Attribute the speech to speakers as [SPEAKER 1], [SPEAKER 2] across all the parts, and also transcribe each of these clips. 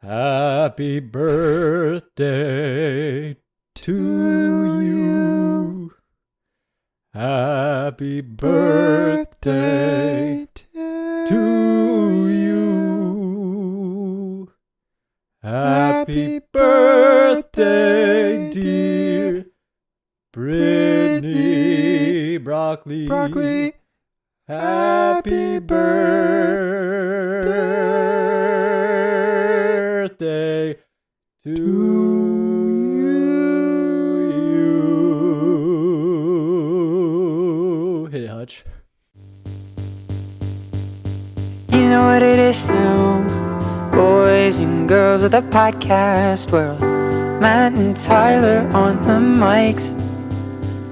[SPEAKER 1] Happy birthday to you. Happy birthday to you. Happy birthday, dear Brittany Broccoli. Happy birthday to you. Hit it, Hutch.
[SPEAKER 2] You know what it is now, boys and girls of the podcast world. Matt and Tyler on the mics.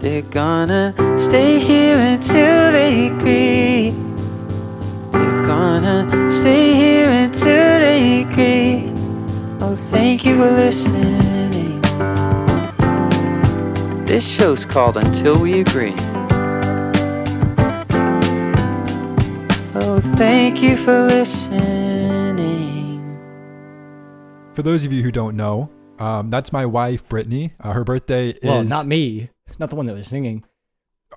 [SPEAKER 2] They're gonna stay here until they agree. They're gonna stay here until they agree. Oh, thank you for listening. This show's called Until We Agree. Oh, thank you for listening.
[SPEAKER 3] For those of you who don't know, that's my wife, Brittany. Her birthday is...
[SPEAKER 1] Well, not me. Not the one that was singing.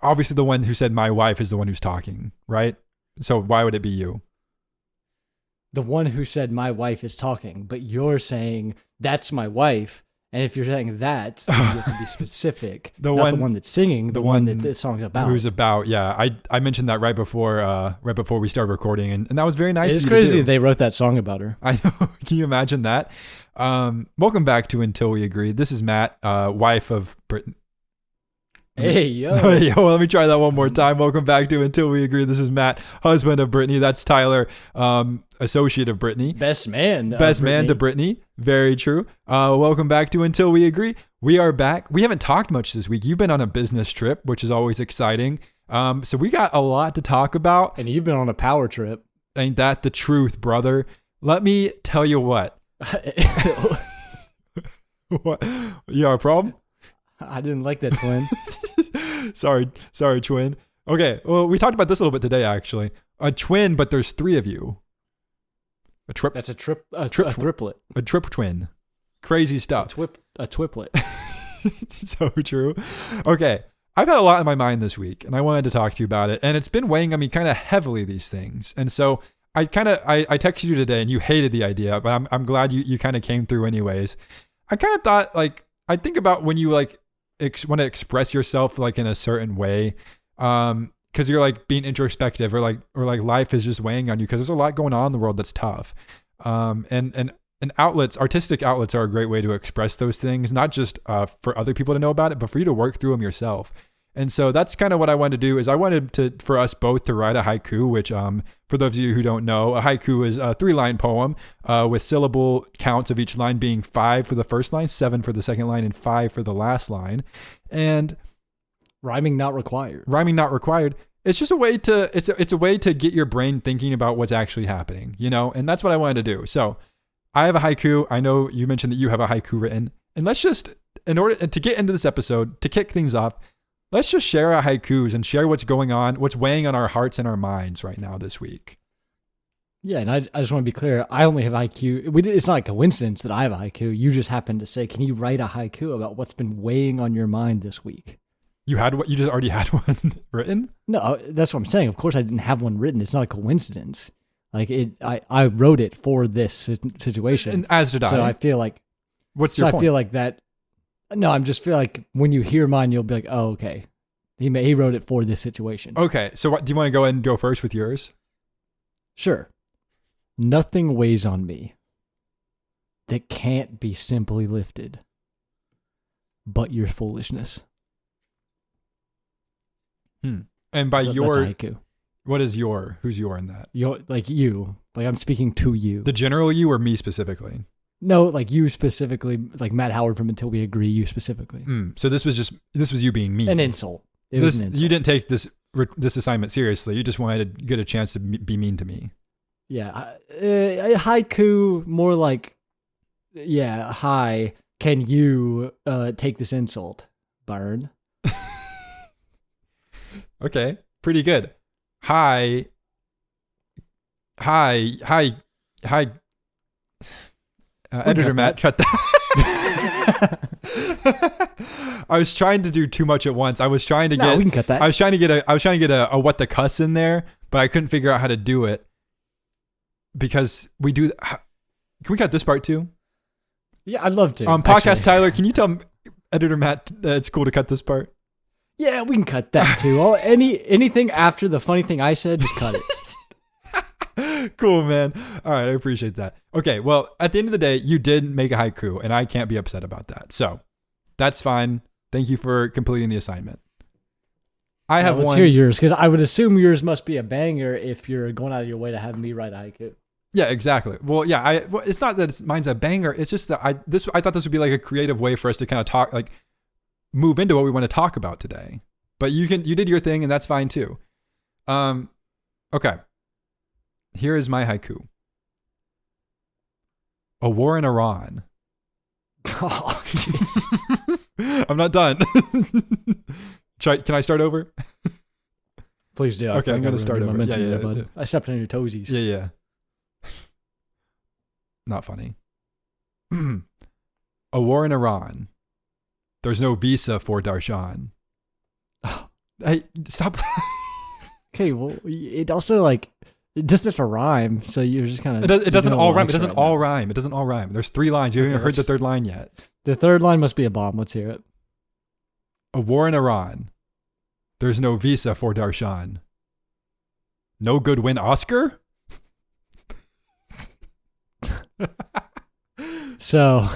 [SPEAKER 3] Obviously, the one who said my wife is the one who's talking, right? So why would it be you?
[SPEAKER 1] The one who said my wife is talking, but you're saying that's my wife. And if you're saying that, then you have to be specific. The one that's singing, the one that this song's about.
[SPEAKER 3] Who's about, yeah. I mentioned that right before we started recording, and that was very nice.
[SPEAKER 1] It's crazy they wrote that song about her.
[SPEAKER 3] I know. Can you imagine that? Welcome back to Until We Agree. This is Matt, wife of Brittany.
[SPEAKER 1] Hey, yo.
[SPEAKER 3] Yo, let me try that one more time. Welcome back to Until We Agree. This is Matt, husband of Brittany. That's Tyler, associate of Brittany.
[SPEAKER 1] Best man
[SPEAKER 3] to Brittany. Very true. Welcome back to Until We Agree. We are back. We haven't talked much this week. You've been on a business trip, which is always exciting. So we got a lot to talk about.
[SPEAKER 1] And you've been on a power trip.
[SPEAKER 3] Ain't that the truth, brother? Let me tell you what. What? You have a problem?
[SPEAKER 1] I didn't like that, twin.
[SPEAKER 3] Sorry, twin. Okay, well, we talked about this a little bit today, actually. A twin, but there's three of you.
[SPEAKER 1] That's a triplet.
[SPEAKER 3] A trip twin. Crazy stuff.
[SPEAKER 1] A twiplet.
[SPEAKER 3] So true. Okay, I've had a lot in my mind this week, and I wanted to talk to you about it. And it's been weighing on me kind of heavily, these things. And so I texted you today, and you hated the idea, but I'm glad you kind of came through anyways. I kind of thought, I think about when you want to express yourself in a certain way, because you're being introspective, or life is just weighing on you because there's a lot going on in the world that's tough. And artistic outlets are a great way to express those things, not just for other people to know about it, but for you to work through them yourself. And so that's kind of what I wanted to do. Is I wanted for us both to write a haiku, which for those of you who don't know, a haiku is a 3-line poem with syllable counts of each line being 5 for the first line, 7 for the second line, and 5 for the last line. And
[SPEAKER 1] rhyming not required.
[SPEAKER 3] It's just a way to it's a way to get your brain thinking about what's actually happening, and that's what I wanted to do. So I have a haiku. I know you mentioned that you have a haiku written, and let's just, in order to get into this episode, to kick things off, let's just share our haikus and share what's going on, what's weighing on our hearts and our minds right now this week.
[SPEAKER 1] Yeah, and I just want to be clear. I only have haiku. It's not a coincidence that I have a haiku. You just happened to say, can you write a haiku about what's been weighing on your mind this week?
[SPEAKER 3] You just already had one written?
[SPEAKER 1] No, that's what I'm saying. Of course I didn't have one written. It's not a coincidence. I wrote it for this situation.
[SPEAKER 3] And as did I.
[SPEAKER 1] So I feel like...
[SPEAKER 3] What's your point?
[SPEAKER 1] I feel like that... No, I just feel like when you hear mine, you'll be like, oh, okay. He wrote it for this situation.
[SPEAKER 3] Okay, so do you want to go ahead and go first with yours?
[SPEAKER 1] Sure. Nothing weighs on me that can't be simply lifted but your foolishness.
[SPEAKER 3] And by
[SPEAKER 1] that's
[SPEAKER 3] your...
[SPEAKER 1] That's a haiku.
[SPEAKER 3] What is your... Who's your in that?
[SPEAKER 1] You. I'm speaking to you.
[SPEAKER 3] The general you or me specifically?
[SPEAKER 1] No, you specifically, Matt Howard from Until We Agree, you specifically.
[SPEAKER 3] So this was you being mean.
[SPEAKER 1] An insult. It was an insult.
[SPEAKER 3] You didn't take this assignment seriously. You just wanted to get a chance to be mean to me.
[SPEAKER 1] Yeah. Haiku, more hi, can you take this insult, Burn?
[SPEAKER 3] Okay, pretty good. Hi. Editor Matt, cut that. I was trying to do too much at once. I was trying to get.
[SPEAKER 1] We can cut that.
[SPEAKER 3] I was trying to get a what the cuss in there, but I couldn't figure out how to do it because we do. Can we cut this part too?
[SPEAKER 1] Yeah, I'd love to.
[SPEAKER 3] Podcast
[SPEAKER 1] actually.
[SPEAKER 3] Tyler, can you tell Editor Matt that it's cool to cut this part?
[SPEAKER 1] Yeah, we can cut that too. Anything after the funny thing I said, just cut it.
[SPEAKER 3] Cool, man. All right, I appreciate that. Okay, well, at the end of the day, you did make a haiku, and I can't be upset about that. So that's fine. Thank you for completing the assignment. I have
[SPEAKER 1] let's
[SPEAKER 3] one.
[SPEAKER 1] hear yours, because I would assume yours must be a banger if you're going out of your way to have me write a haiku.
[SPEAKER 3] Yeah, exactly. Well, yeah, it's not that mine's a banger. It's just that I thought this would be like a creative way for us to kind of talk, like move into what we want to talk about today. But you did your thing, and that's fine too. Okay. Here is my haiku. A war in Iran.
[SPEAKER 1] Oh,
[SPEAKER 3] I'm not done. Can I start over?
[SPEAKER 1] please do.
[SPEAKER 3] Okay, I'm going to start over.
[SPEAKER 1] Yeah, bud. I stepped on your toesies.
[SPEAKER 3] Yeah. Not funny. A war in Iran. There's no visa for Darshan. Hey, stop.
[SPEAKER 1] Okay, well, it also it doesn't have to rhyme, so you're just kind of.
[SPEAKER 3] It doesn't all rhyme. It doesn't all rhyme. It doesn't all rhyme. There's 3 lines. You haven't even heard the third line yet.
[SPEAKER 1] The third line must be a bomb. Let's hear it.
[SPEAKER 3] A war in Iran. There's no visa for Darshan. No good win Oscar?
[SPEAKER 1] So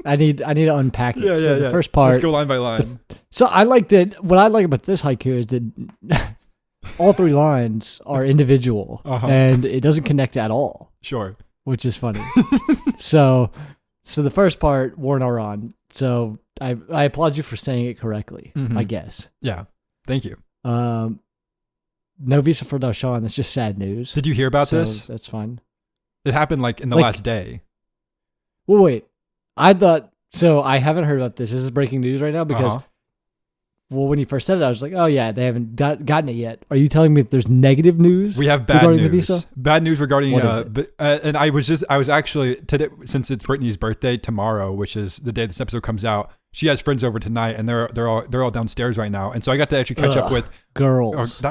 [SPEAKER 1] I need to unpack it. So the first part.
[SPEAKER 3] Let's go line by line.
[SPEAKER 1] So I like that. What I like about this haiku is that all 3 lines are individual, and it doesn't connect at all.
[SPEAKER 3] Sure.
[SPEAKER 1] Which is funny. So the first part, war in Iran. So I applaud you for saying it correctly.
[SPEAKER 3] Mm-hmm.
[SPEAKER 1] I guess.
[SPEAKER 3] Yeah. Thank you.
[SPEAKER 1] No visa for Darshan. That's just sad news.
[SPEAKER 3] Did you hear about this?
[SPEAKER 1] That's fine.
[SPEAKER 3] It happened in the last day.
[SPEAKER 1] Well, wait. I thought so. I haven't heard about this. This is breaking news right now because, well, when you first said it, I was like, oh yeah, they haven't gotten it yet. Are you telling me that there's negative news?
[SPEAKER 3] We have bad news.
[SPEAKER 1] The visa?
[SPEAKER 3] Bad news regarding.
[SPEAKER 1] What is it?
[SPEAKER 3] And I was actually today, since it's Brittany's birthday tomorrow, which is the day this episode comes out. She has friends over tonight, and they're all downstairs right now, and so I got to actually catch up with
[SPEAKER 1] girls.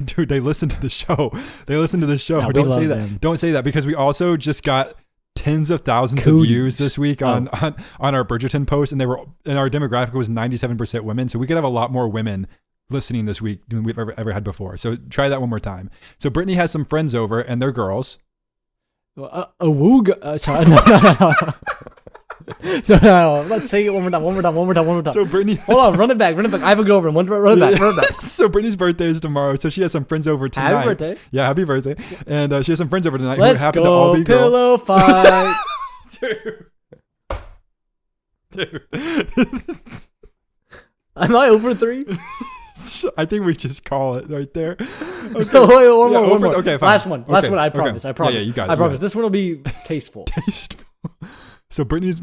[SPEAKER 3] Dude, they listen to the show.
[SPEAKER 1] No,
[SPEAKER 3] Don't say that.
[SPEAKER 1] Them.
[SPEAKER 3] Don't say that because we also just got tens of thousands of views this week on our Bridgerton post, and our demographic was 97% women, so we could have a lot more women listening this week than we've ever had before. So try that one more time. So Brittany has some friends over, and they're girls.
[SPEAKER 1] Sorry, no. No, let's say it one more time.
[SPEAKER 3] So Brittany,
[SPEAKER 1] hold on, run it back. I have a go over. Run it back.
[SPEAKER 3] So Brittany's birthday is tomorrow, so she has some friends over tonight.
[SPEAKER 1] Happy birthday!
[SPEAKER 3] Yeah, happy birthday! And she has some friends over tonight
[SPEAKER 1] Let's
[SPEAKER 3] who happen to all be
[SPEAKER 1] pillow fight.
[SPEAKER 3] Dude.
[SPEAKER 1] Am I over 3?
[SPEAKER 3] I think we just call it right there. Okay.
[SPEAKER 1] No, wait, one more.
[SPEAKER 3] Okay, fine.
[SPEAKER 1] Last one. I promise.
[SPEAKER 3] Yeah, you got it.
[SPEAKER 1] I promise. This one will be tasteful.
[SPEAKER 3] So Brittany's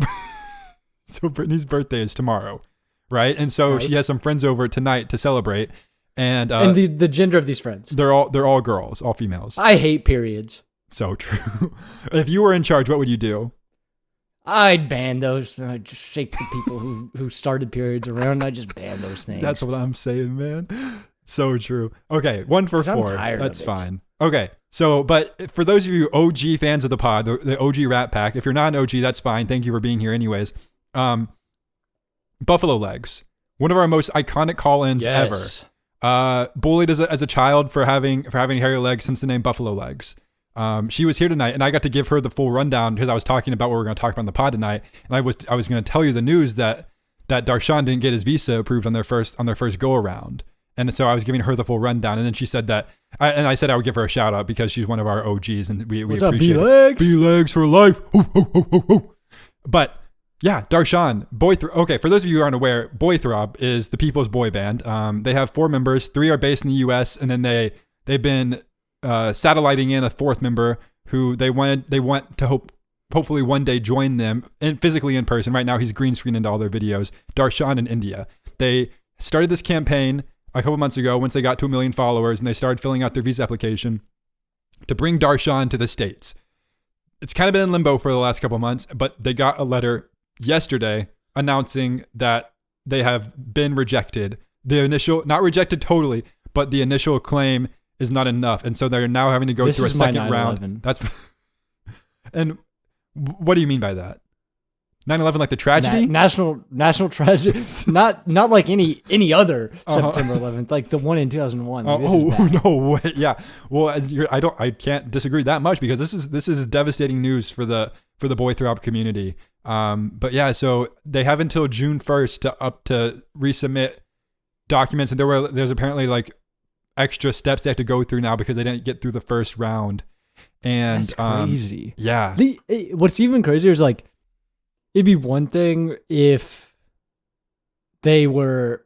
[SPEAKER 3] birthday is tomorrow, right? And so
[SPEAKER 1] nice.
[SPEAKER 3] She has some friends over tonight to celebrate, and
[SPEAKER 1] the gender of these friends.
[SPEAKER 3] They're all girls, all females.
[SPEAKER 1] I hate periods.
[SPEAKER 3] So true. If you were in charge, what would you do?
[SPEAKER 1] I'd ban those. I'd just shake the people who started periods around. I'd just ban those things.
[SPEAKER 3] That's what I'm saying, man. So true. Okay, 1 for 4. That's fine. Okay, so but for those of you OG fans of the pod, the OG Rat Pack, if you're not an OG, that's fine. Thank you for being here, anyways. Buffalo Legs, one of our most iconic call-ins ever. Bullied as a child for having hairy legs, since the name Buffalo Legs. She was here tonight, and I got to give her the full rundown because I was talking about what we're going to talk about on the pod tonight, and I was going to tell you the news that Darshan didn't get his visa approved on their first go around, and so I was giving her the full rundown, and then she said that, I said I would give her a shout out because she's one of our OGs, and we appreciate it. B-Legs for life. But yeah, Darshan, okay, for those of you who aren't aware, Boy Throb is the people's boy band. They have 4 members, 3 are based in the US, and then they've been satelliting in a 4th member who they want to hopefully one day join them physically in person. Right now he's green screened into all their videos. Darshan in India. They started this campaign a couple months ago once they got to 1 million followers, and they started filling out their visa application to bring Darshan to the States. it's kind of been in limbo for the last couple of months, but they got a letter yesterday announcing that they have been rejected. The initial, not rejected totally, but the initial claim is not enough. And so they're now having to go through a second round. That's and what do you mean by that? 9/11, like the tragedy?
[SPEAKER 1] National tragedy. not like any other September 11th, like the one in 2001.
[SPEAKER 3] No way. Yeah. Well, I can't disagree that much, because this is devastating news for the Boythrob community. But yeah, so they have until June 1st to resubmit documents, and there's apparently like extra steps they have to go through now because they didn't get through the first round. And
[SPEAKER 1] that's crazy.
[SPEAKER 3] Yeah.
[SPEAKER 1] What's even crazier is like, it'd be one thing if they were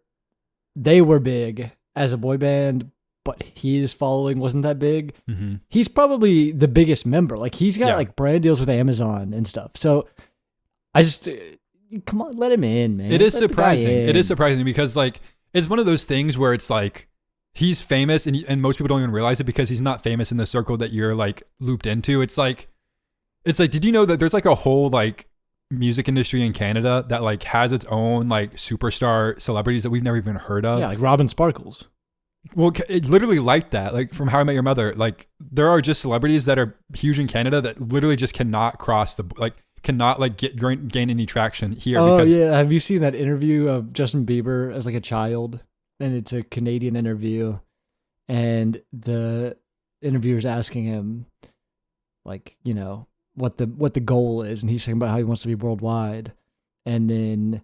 [SPEAKER 1] big as a boy band, but his following wasn't that big.
[SPEAKER 3] Mm-hmm.
[SPEAKER 1] He's probably the biggest member. Like he's got like brand deals with Amazon and stuff. So I just come on, let him in, man.
[SPEAKER 3] It is surprising. It is surprising because like it's one of those things where it's like he's famous and most people don't even realize it because he's not famous in the circle that you're like looped into. It's like, did you know that there's like a whole like music industry in Canada that like has its own like superstar celebrities that we've never even heard of?
[SPEAKER 1] Yeah, like Robin Sparkles.
[SPEAKER 3] Well, it literally like that, like from How I Met Your Mother. Like there are just celebrities that are huge in Canada that literally just cannot gain any traction here.
[SPEAKER 1] Oh yeah, have you seen that interview of Justin Bieber as like a child? And it's a Canadian interview, and the interviewer's asking him, like, you know, what the goal is, and he's talking about how he wants to be worldwide, and then,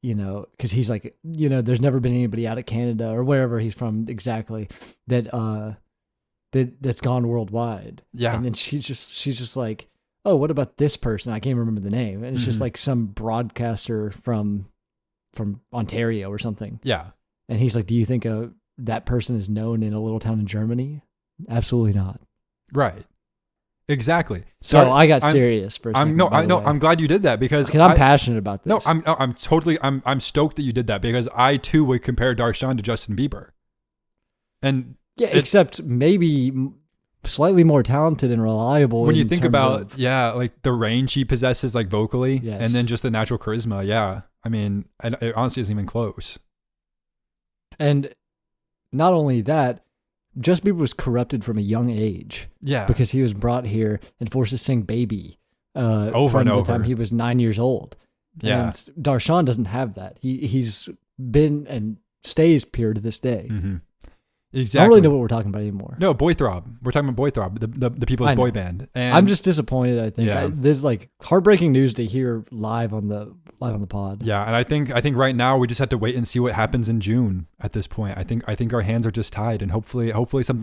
[SPEAKER 1] you know, because he's like, you know, there's never been anybody out of Canada or wherever he's from exactly that's gone worldwide.
[SPEAKER 3] Yeah,
[SPEAKER 1] and then she's just like, oh, what about this person? I can't remember the name, and it's just like some broadcaster from Ontario or something.
[SPEAKER 3] Yeah.
[SPEAKER 1] And he's like, do you think that person is known in a little town in Germany? Absolutely not.
[SPEAKER 3] Right. Exactly.
[SPEAKER 1] So I got serious for a second.
[SPEAKER 3] I'm glad you did that because
[SPEAKER 1] I'm passionate about this.
[SPEAKER 3] No, I'm stoked that you did that because I too would compare Darshan to Justin Bieber. And
[SPEAKER 1] yeah, except maybe slightly more talented and reliable.
[SPEAKER 3] When you think about, like the range he possesses, like vocally,
[SPEAKER 1] yes,
[SPEAKER 3] and then just the natural charisma. Yeah. I mean, it honestly isn't even close.
[SPEAKER 1] And not only that, Justin Bieber was corrupted from a young age.
[SPEAKER 3] Yeah.
[SPEAKER 1] Because he was brought here and forced to sing Baby
[SPEAKER 3] over
[SPEAKER 1] from
[SPEAKER 3] and over.
[SPEAKER 1] The time he was 9 years old.
[SPEAKER 3] Yeah.
[SPEAKER 1] And Darshan doesn't have that. He's been and stays pure to this day.
[SPEAKER 3] Mm-hmm. Exactly.
[SPEAKER 1] I don't really know what we're talking about anymore.
[SPEAKER 3] No, Boythrob. We're talking about Boythrob, the people's boy band. And
[SPEAKER 1] I'm just disappointed. I think there's like heartbreaking news to hear live on the pod.
[SPEAKER 3] Yeah, and I think right now we just have to wait and see what happens in June. At this point, I think our hands are just tied, and hopefully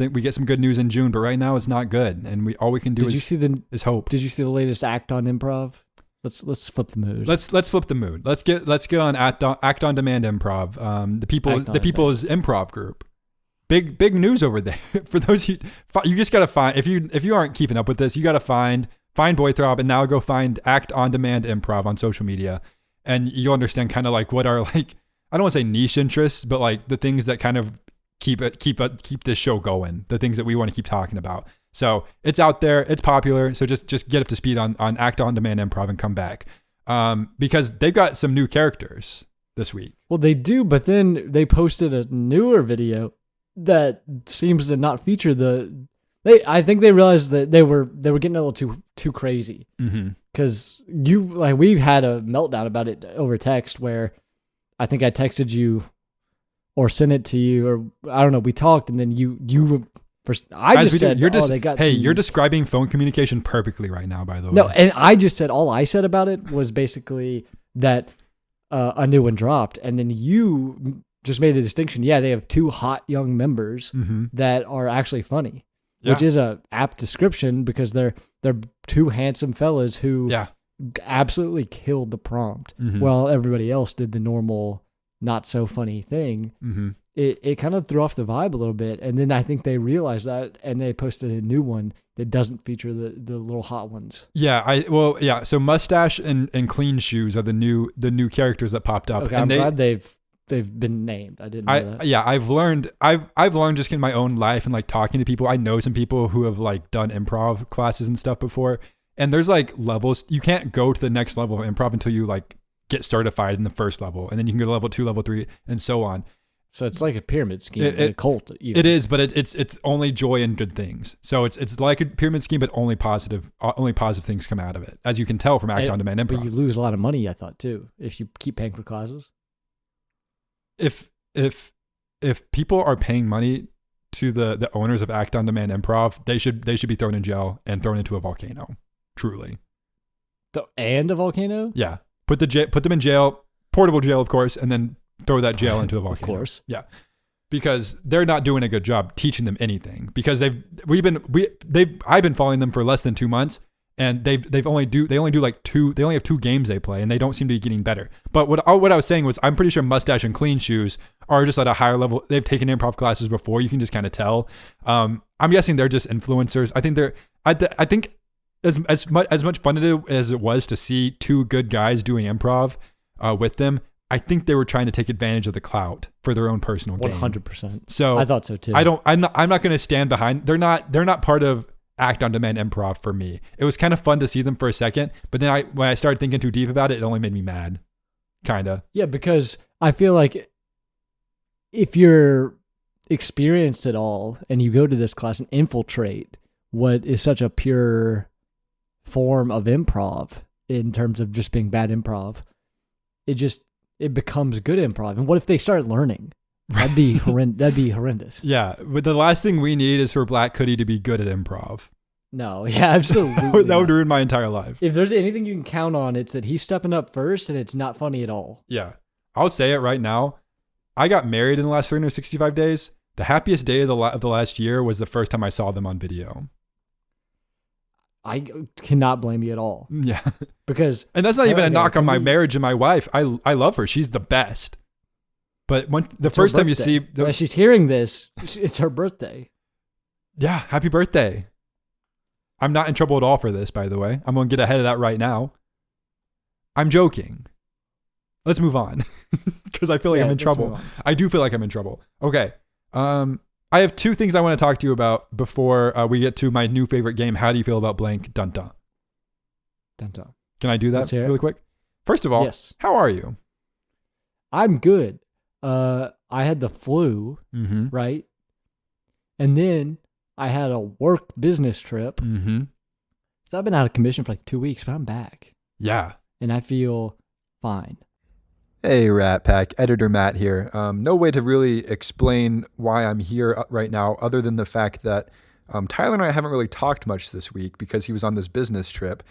[SPEAKER 3] we get some good news in June. But right now it's not good, and all we can do is hope.
[SPEAKER 1] Did you see the latest Act On Improv? Let's flip the mood.
[SPEAKER 3] Let's flip the mood. Let's get on Act On Demand Improv. The people's improv group. Big news over there. For those you just gotta find, if you aren't keeping up with this, you gotta find Boythrob and now go find Act On Demand Improv on social media, and you'll understand kind of like what are like, I don't want to say niche interests, but like the things that kind of keep this show going, the things that we want to keep talking about. So it's out there, it's popular. So just get up to speed on Act On Demand Improv and come back, because they've got some new characters this week.
[SPEAKER 1] Well, they do, but then they posted a newer video that seems to not feature I think they realized that they were getting a little too crazy. Because we've had a meltdown about it over text where I think I texted you or sent it to you, or I don't know, we talked, and then you first, I just said,
[SPEAKER 3] you're describing phone communication perfectly right now, by the way.
[SPEAKER 1] No, and I just said, all I said about it was basically that a new one dropped, and then you just made the distinction. Yeah, they have two hot young members that are actually funny, which is a apt description because they're two handsome fellas who absolutely killed the prompt, while everybody else did the normal, not so funny thing. It kind of threw off the vibe a little bit, and then I think they realized that, and they posted a new one that doesn't feature the little hot ones.
[SPEAKER 3] So Mustache and Clean Shoes are the new characters that popped up.
[SPEAKER 1] Okay,
[SPEAKER 3] and
[SPEAKER 1] I'm glad they've been named. I didn't know that.
[SPEAKER 3] Yeah, I've learned just in my own life and like talking to people. I know some people who have like done improv classes and stuff before, And there's like levels. You can't go to the next level of improv until you like get certified in the first level, and then you can go to level 2, level 3, and so on.
[SPEAKER 1] So it's like a pyramid scheme, a cult. Even.
[SPEAKER 3] It is, but it's only joy and good things. So it's like a pyramid scheme, but only positive things come out of it, as you can tell from Act on Demand Improv.
[SPEAKER 1] But you lose a lot of money, I thought too, if you keep paying for classes.
[SPEAKER 3] If people are paying money to the owners of Act on Demand Improv, they should be thrown in jail and thrown into a volcano. Truly.
[SPEAKER 1] And a volcano?
[SPEAKER 3] Yeah, put them in jail, portable jail, of course, and then throw that jail into a volcano.
[SPEAKER 1] Of course.
[SPEAKER 3] Yeah. Because they're not doing a good job teaching them anything. Because I've been following them for less than 2 months, and they only have 2 games they play, and they don't seem to be getting better. But what I was saying was, I'm pretty sure Mustache and Clean Shoes are just at a higher level. They've taken improv classes before. You can just kind of tell. I'm guessing they're just influencers. I think as much fun as it was to see 2 good guys doing improv with them, I think they were trying to take advantage of the clout for their own personal gain.
[SPEAKER 1] 100%.
[SPEAKER 3] So
[SPEAKER 1] I thought so too.
[SPEAKER 3] I'm not going to stand behind. They're not part of Act on Demand Improv for me. It was kind of fun to see them for a second, but then when I started thinking too deep about it, it only made me mad. Kinda.
[SPEAKER 1] Yeah, because I feel like if you're experienced at all and you go to this class and infiltrate what is such a pure form of improv in terms of just being bad improv, it becomes good improv. And what if they start learning? That'd be horrendous.
[SPEAKER 3] Yeah, but the last thing we need is for Black Hoodie to be good at improv.
[SPEAKER 1] No, yeah, absolutely.
[SPEAKER 3] That would ruin my entire life.
[SPEAKER 1] If there's anything you can count on, it's that he's stepping up first, and it's not funny at all.
[SPEAKER 3] Yeah, I'll say it right now. I got married in the last 365 days. The happiest day of the last year was the first time I saw them on video.
[SPEAKER 1] I cannot blame you at all.
[SPEAKER 3] Yeah.
[SPEAKER 1] And
[SPEAKER 3] that's not even a knock on my marriage and my wife. I love her. She's the best. But the first time you see...
[SPEAKER 1] As she's hearing this, it's her birthday.
[SPEAKER 3] Yeah. Happy birthday. I'm not in trouble at all for this, by the way. I'm going to get ahead of that right now. I'm joking. Let's move on. Because I feel like I'm in trouble. I do feel like I'm in trouble. Okay. I have 2 things I want to talk to you about before we get to my new favorite game. How do you feel about blank? Dun dun.
[SPEAKER 1] Dun dun.
[SPEAKER 3] Can I do that really quick? First of all,
[SPEAKER 1] yes.
[SPEAKER 3] How are you?
[SPEAKER 1] I'm good. I had the flu, right? And then I had a work business trip.
[SPEAKER 3] Mm-hmm.
[SPEAKER 1] So I've been out of commission for like 2 weeks, but I'm back.
[SPEAKER 3] Yeah.
[SPEAKER 1] And I feel fine.
[SPEAKER 3] Hey, Rat Pack, Editor Matt here. No way to really explain why I'm here right now other than the fact that Tyler and I haven't really talked much this week because he was on this business trip.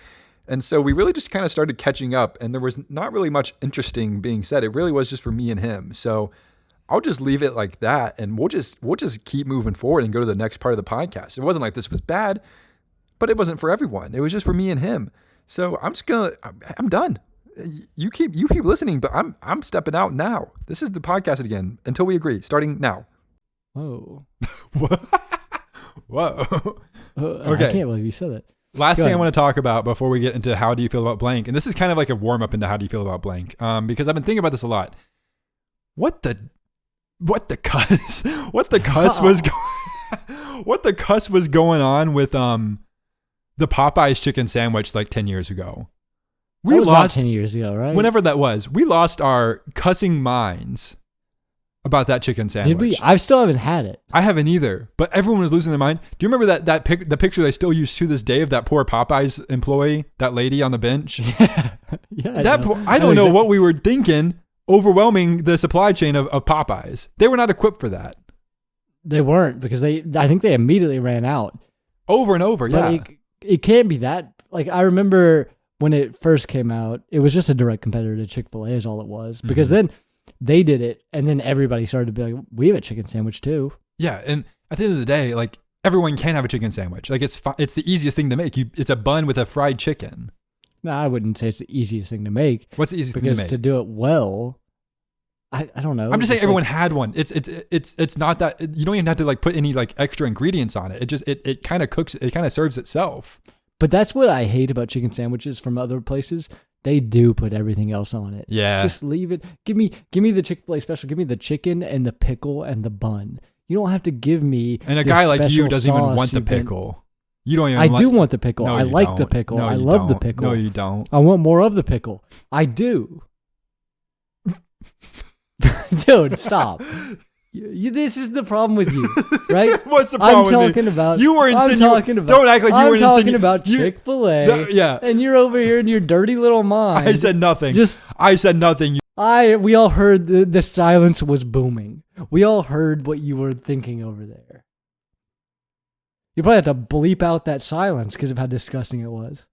[SPEAKER 3] And so we really just kind of started catching up, and there was not really much interesting being said. It really was just for me and him. So I'll just leave it like that, and we'll just keep moving forward and go to the next part of the podcast. It wasn't like this was bad, but it wasn't for everyone. It was just for me and him. So I'm done. You keep listening, but I'm stepping out now. This is the podcast again until we agree. Starting now.
[SPEAKER 1] Whoa.
[SPEAKER 3] Whoa. Okay.
[SPEAKER 1] I can't believe you said that.
[SPEAKER 3] Last thing I want to talk about before we get into how do you feel about blank, and this is kind of like a warm up into how do you feel about blank, because I've been thinking about this a lot. What the cuss was going on with the Popeyes chicken sandwich like 10 years ago.
[SPEAKER 1] We lost 10 years ago, right?
[SPEAKER 3] Whenever that was, we lost our cussing minds about that chicken sandwich.
[SPEAKER 1] Did we? I still haven't had it.
[SPEAKER 3] I haven't either, but everyone was losing their mind. Do you remember the picture they still use to this day of that poor Popeyes employee, that lady on the bench?
[SPEAKER 1] Yeah.
[SPEAKER 3] I don't know what we were thinking, overwhelming the supply chain of Popeyes. They were not equipped for that.
[SPEAKER 1] They weren't, because I think they immediately ran out.
[SPEAKER 3] Over and over,
[SPEAKER 1] but
[SPEAKER 3] yeah.
[SPEAKER 1] It can't be that. Like, I remember when it first came out, it was just a direct competitor to Chick-fil-A is all it was. Because then they did it, and then everybody started to be like, we have a chicken sandwich too.
[SPEAKER 3] Yeah, and at the end of the day, like, everyone can have a chicken sandwich. Like, it's the easiest thing to make. It's a bun with a fried chicken.
[SPEAKER 1] No, I wouldn't say it's the easiest thing to make.
[SPEAKER 3] What's the easiest thing to make?
[SPEAKER 1] Because to do it well, I don't know.
[SPEAKER 3] I'm just saying everyone had one. It's not that you don't even have to like put any like extra ingredients on it. It kind of cooks. It kind of serves itself.
[SPEAKER 1] But that's what I hate about chicken sandwiches from other places. They do put everything else on it.
[SPEAKER 3] Yeah.
[SPEAKER 1] Just leave it. Give me the Chick-fil-A special. Give me the chicken and the pickle and the bun. You don't have to give me.
[SPEAKER 3] And a guy like you doesn't even want the pickle. You don't even.
[SPEAKER 1] I do want the pickle.
[SPEAKER 3] No,
[SPEAKER 1] I
[SPEAKER 3] you
[SPEAKER 1] like
[SPEAKER 3] don't.
[SPEAKER 1] the pickle.
[SPEAKER 3] No,
[SPEAKER 1] I
[SPEAKER 3] you
[SPEAKER 1] love the
[SPEAKER 3] don't.
[SPEAKER 1] pickle.
[SPEAKER 3] No, you don't.
[SPEAKER 1] I want more of the pickle. I do. Dude, stop. This is the problem with you, right?
[SPEAKER 3] What's the problem
[SPEAKER 1] I'm
[SPEAKER 3] with
[SPEAKER 1] talking
[SPEAKER 3] me?
[SPEAKER 1] about.
[SPEAKER 3] You were insinuating. Don't act like you were
[SPEAKER 1] I'm talking
[SPEAKER 3] insinuating.
[SPEAKER 1] about Chick-fil-A.
[SPEAKER 3] Yeah.
[SPEAKER 1] And you're over here in your dirty little mind.
[SPEAKER 3] I said nothing.
[SPEAKER 1] Just
[SPEAKER 3] I said nothing.
[SPEAKER 1] we all heard the silence was booming. We all heard what you were thinking over there. You probably have to bleep out that silence because of how disgusting it was.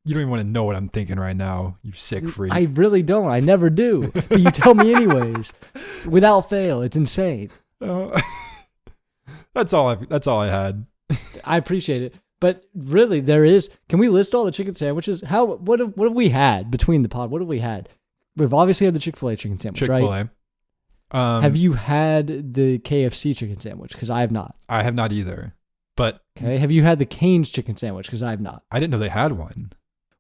[SPEAKER 3] You don't even want to know what I'm thinking right now. You sick freak.
[SPEAKER 1] I really don't. I never do. But you tell me anyways. Without fail. It's insane.
[SPEAKER 3] That's all I had.
[SPEAKER 1] I appreciate it. But really, there is. Can we list all the chicken sandwiches? What have we had between the pod? What have we had? We've obviously had the Chick-fil-A chicken sandwich,
[SPEAKER 3] Chick-fil-A.
[SPEAKER 1] right? Have you had the KFC chicken sandwich? Because I have not.
[SPEAKER 3] I have not either. But
[SPEAKER 1] Okay. Have you had the Cane's chicken sandwich? Because I have not.
[SPEAKER 3] I didn't know they had one.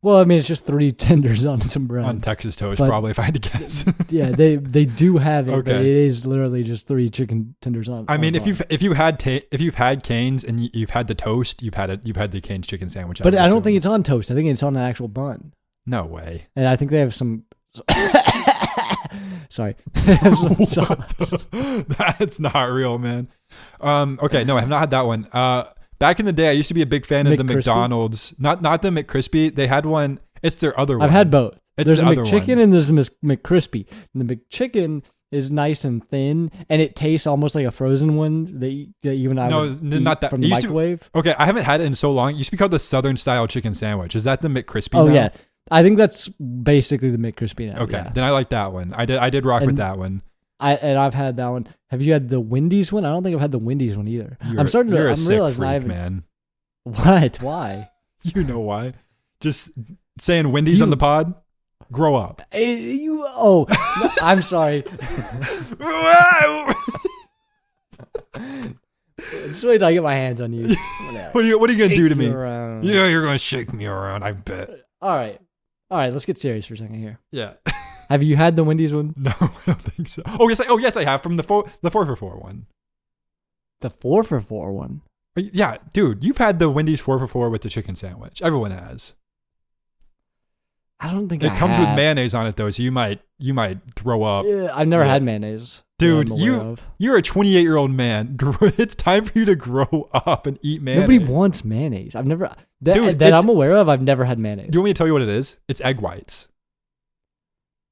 [SPEAKER 1] Well, I mean, it's just 3 tenders on some bread.
[SPEAKER 3] On Texas toast,
[SPEAKER 1] But-
[SPEAKER 3] probably, if I had to guess.
[SPEAKER 1] Yeah, they do have it, but
[SPEAKER 3] Okay.
[SPEAKER 1] it is literally just 3 chicken tenders on.
[SPEAKER 3] I mean,
[SPEAKER 1] on one.
[SPEAKER 3] if you've had Cane's and you've had the toast, you've had the Cane's chicken sandwich.
[SPEAKER 1] But I don't
[SPEAKER 3] assume.
[SPEAKER 1] think it's on toast. I think it's on an actual bun.
[SPEAKER 3] No way.
[SPEAKER 1] And I think they have some. Sorry. They have some sauce.
[SPEAKER 3] That's not real, man. Okay, no, I have not had that one. Back in the day, I used to be a big fan of the
[SPEAKER 1] McCrispy?
[SPEAKER 3] McDonald's. Not the McCrispy. They had one. It's their other one.
[SPEAKER 1] I've had both.
[SPEAKER 3] It's
[SPEAKER 1] There's
[SPEAKER 3] the
[SPEAKER 1] a
[SPEAKER 3] other
[SPEAKER 1] McChicken
[SPEAKER 3] one.
[SPEAKER 1] and there's a McCrispy. And the McChicken is nice and thin, and it tastes almost like a frozen one that you and I
[SPEAKER 3] No,
[SPEAKER 1] would
[SPEAKER 3] not
[SPEAKER 1] eat
[SPEAKER 3] that.
[SPEAKER 1] from
[SPEAKER 3] It
[SPEAKER 1] the
[SPEAKER 3] used to-
[SPEAKER 1] microwave.
[SPEAKER 3] Okay, I haven't had it in so long. It used to be called the Southern Style Chicken Sandwich. Is that the McCrispy
[SPEAKER 1] Oh
[SPEAKER 3] now?
[SPEAKER 1] yeah, I think that's basically the McCrispy now.
[SPEAKER 3] Okay,
[SPEAKER 1] yeah.
[SPEAKER 3] then I like that one. I did rock with
[SPEAKER 1] And
[SPEAKER 3] that one.
[SPEAKER 1] I've had that one. Have you had the Wendy's one? I don't think I've had the Wendy's one either.
[SPEAKER 3] You're
[SPEAKER 1] I'm
[SPEAKER 3] a
[SPEAKER 1] I'm
[SPEAKER 3] sick
[SPEAKER 1] realizing
[SPEAKER 3] freak,
[SPEAKER 1] I haven't.
[SPEAKER 3] man.
[SPEAKER 1] What? Why?
[SPEAKER 3] You know why? Just saying Wendy's on the pod. Grow up.
[SPEAKER 1] I'm sorry. Just wait till I get my hands on you.
[SPEAKER 3] What are you gonna do to me?
[SPEAKER 1] Around.
[SPEAKER 3] Yeah, you're gonna shake me around. I bet.
[SPEAKER 1] All right. Let's get serious for a second here.
[SPEAKER 3] Yeah.
[SPEAKER 1] Have you had the Wendy's one?
[SPEAKER 3] No, I don't think so. Oh yes, I have from the 4 for 4 one.
[SPEAKER 1] The 4 for 4 one.
[SPEAKER 3] Yeah, dude, you've had the Wendy's 4 for 4 with the chicken sandwich. Everyone has.
[SPEAKER 1] I don't think
[SPEAKER 3] It
[SPEAKER 1] I
[SPEAKER 3] comes
[SPEAKER 1] have.
[SPEAKER 3] with mayonnaise on it though, so you might throw up.
[SPEAKER 1] Yeah, I've never
[SPEAKER 3] Yeah.
[SPEAKER 1] had mayonnaise.
[SPEAKER 3] Dude,
[SPEAKER 1] that I'm aware of.
[SPEAKER 3] you're a 28-year-old man. It's time for you to grow up and eat mayonnaise.
[SPEAKER 1] Nobody wants mayonnaise. I've never
[SPEAKER 3] Dude,
[SPEAKER 1] that
[SPEAKER 3] it's-
[SPEAKER 1] I'm aware of. I've never had mayonnaise.
[SPEAKER 3] Do you want me to tell you what it is? It's egg whites.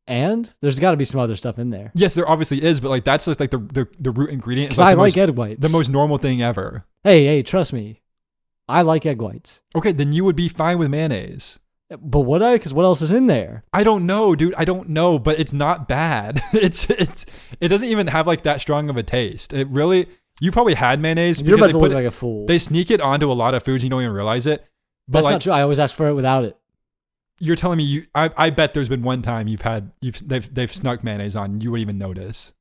[SPEAKER 1] And there's got to be some other stuff in there.
[SPEAKER 3] Yes, there obviously is, but like that's just like the root ingredient. It's
[SPEAKER 1] Because
[SPEAKER 3] like
[SPEAKER 1] I
[SPEAKER 3] the
[SPEAKER 1] like
[SPEAKER 3] most,
[SPEAKER 1] egg whites.
[SPEAKER 3] the most normal thing ever.
[SPEAKER 1] Hey, trust me. I like egg whites.
[SPEAKER 3] Okay, then you would be fine with mayonnaise.
[SPEAKER 1] But would I? Because what else is in there?
[SPEAKER 3] I don't know, dude. I don't know, but it's not bad. It doesn't even have like that strong of a taste. It really. You probably had mayonnaise.
[SPEAKER 1] You're
[SPEAKER 3] because
[SPEAKER 1] about to
[SPEAKER 3] they
[SPEAKER 1] look
[SPEAKER 3] put
[SPEAKER 1] like a fool.
[SPEAKER 3] They sneak it onto a lot of foods. You don't even realize it. But
[SPEAKER 1] That's
[SPEAKER 3] like,
[SPEAKER 1] not true. I always ask for it without it.
[SPEAKER 3] you're telling me I bet there's been one time they've snuck mayonnaise on. You would even notice.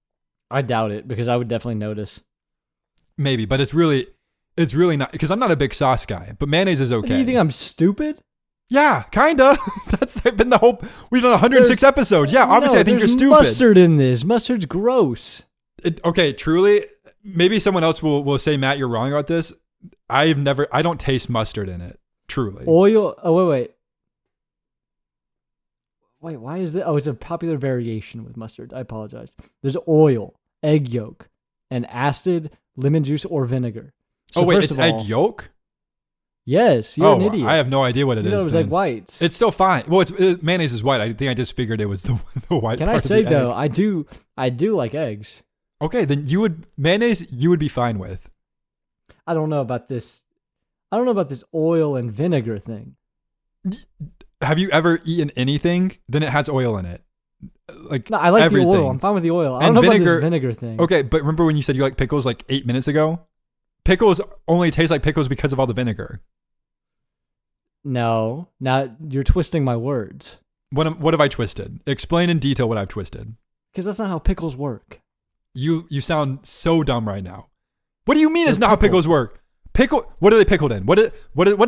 [SPEAKER 1] I doubt it because I would definitely notice.
[SPEAKER 3] Maybe, but it's really not because I'm not a big sauce guy. But mayonnaise is okay.
[SPEAKER 1] Do you think I'm stupid?
[SPEAKER 3] Yeah, kinda. That's been the whole. We've done 106 episodes. Yeah, obviously
[SPEAKER 1] No,
[SPEAKER 3] I think you're
[SPEAKER 1] there's
[SPEAKER 3] stupid.
[SPEAKER 1] Mustard in this. Mustard's gross.
[SPEAKER 3] Okay, truly, maybe someone else will say, Matt, you're wrong about this. I don't taste mustard in it. Truly.
[SPEAKER 1] Oil. Oh wait. Why is that? Oh, it's a popular variation with mustard. I apologize. There's oil, egg yolk, and acid, lemon juice, or vinegar. So
[SPEAKER 3] oh wait,
[SPEAKER 1] first
[SPEAKER 3] it's
[SPEAKER 1] of all,
[SPEAKER 3] egg yolk.
[SPEAKER 1] Yes, you're an idiot.
[SPEAKER 3] I have no idea what it
[SPEAKER 1] You
[SPEAKER 3] is.
[SPEAKER 1] thought it was
[SPEAKER 3] then.
[SPEAKER 1] egg whites.
[SPEAKER 3] It's still fine. Well, mayonnaise is white. I think I just figured it was the white.
[SPEAKER 1] Can
[SPEAKER 3] part
[SPEAKER 1] I
[SPEAKER 3] of
[SPEAKER 1] say
[SPEAKER 3] the
[SPEAKER 1] though,
[SPEAKER 3] egg.
[SPEAKER 1] I do like eggs.
[SPEAKER 3] Okay, then mayonnaise you would be fine with.
[SPEAKER 1] I don't know about this. I don't know about this oil and vinegar thing.
[SPEAKER 3] Have you ever eaten anything? Then it has oil in it. Like
[SPEAKER 1] No, I like
[SPEAKER 3] everything.
[SPEAKER 1] the oil. I'm fine with the oil. I
[SPEAKER 3] And
[SPEAKER 1] don't know
[SPEAKER 3] vinegar-
[SPEAKER 1] about this vinegar thing.
[SPEAKER 3] Okay, but remember when you said you like pickles like 8 minutes ago? Pickles only taste like pickles because of all the vinegar.
[SPEAKER 1] No, now you're twisting my words.
[SPEAKER 3] What have I twisted? Explain in detail what I've twisted.
[SPEAKER 1] Because that's not how pickles work.
[SPEAKER 3] You sound so dumb right now. What do you mean it's
[SPEAKER 1] They're
[SPEAKER 3] not how
[SPEAKER 1] pickled.
[SPEAKER 3] pickles work? What are they pickled in? What